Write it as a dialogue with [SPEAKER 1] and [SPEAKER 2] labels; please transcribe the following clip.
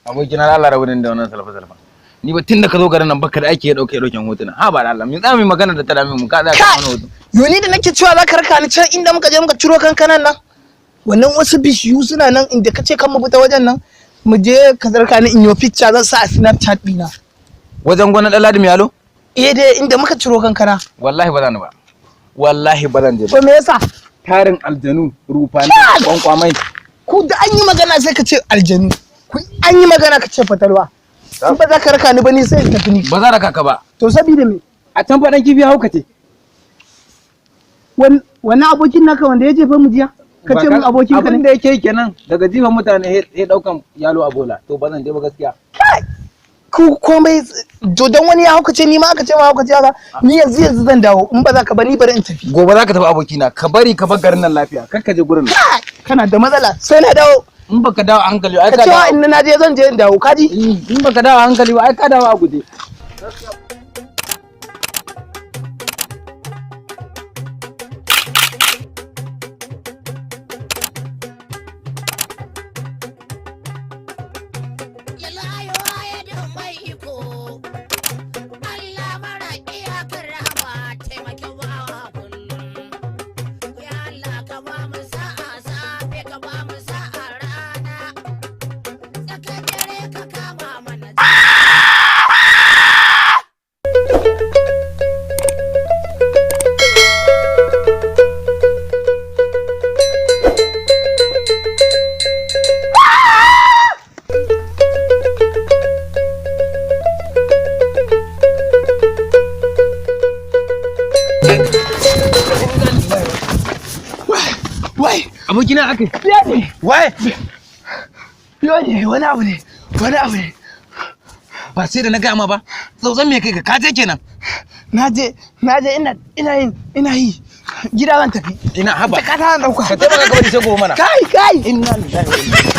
[SPEAKER 1] abokina Allah rabu da wannan salfa ni ba tunda ka zo garin nan baka da ake dauken hotuna ha ba da Allah min tsami magana da ta dame mu ka za ka wani hoto
[SPEAKER 2] yoni da nake cewa za ka raka ni can inda muka je muka ciro kankanan nan wannan wasu bishiyu suna nan inda kace kan mu fita wajen nan mu je ka zarka ni in yo picture zan sa a Snapchat dina
[SPEAKER 1] wajen gona dan Ladi Miyalo
[SPEAKER 2] dai inda muka ciro kankana
[SPEAKER 1] wallahi ba zan ba wallahi ba zan je ba
[SPEAKER 2] to me yasa
[SPEAKER 1] tarin aljanu rufani kwankwamai
[SPEAKER 2] ku da an yi magana sai ka ce aljanu ku an yi magana ka ce fatalwa in ba za ka raka ni ba ni sai in tafi ni
[SPEAKER 1] ba za raka ka ba
[SPEAKER 2] to sabida me
[SPEAKER 1] a can fadan kifi haukace
[SPEAKER 2] wannan abokin naka wanda ya jefa mu jiya ka ce mun abokin ka ne
[SPEAKER 1] abin da yake kenan daga jifan mutane ya daukan yalo a bola to ba zan je ba gaskiya
[SPEAKER 2] ku komai dan wani ya haukace ni ma aka ce ma haukace haka ni yanzu zan dawo in ba za ka ba ni bari in tafi
[SPEAKER 1] gobe za ka tafi abokina ka bari ka bar garin nan lafiya kar ka je gurin nan
[SPEAKER 2] kana da matsala sai na dawo
[SPEAKER 1] in baka dawo a hankali ai
[SPEAKER 2] ka dawo in na je zan je in dawo kaji
[SPEAKER 1] in baka dawo a hankali ba ai ka dawo a guje abokina aka
[SPEAKER 2] ne
[SPEAKER 1] wai
[SPEAKER 2] ne wani abu ne
[SPEAKER 1] ba sai da na gaya ma ba tsautsan me kai ka je kenan
[SPEAKER 2] naje ina yi gida zan tafi
[SPEAKER 1] ina haba
[SPEAKER 2] ka ta dauka
[SPEAKER 1] ka taimaka ka bari sai gobe mana
[SPEAKER 2] kai
[SPEAKER 1] inna lillahi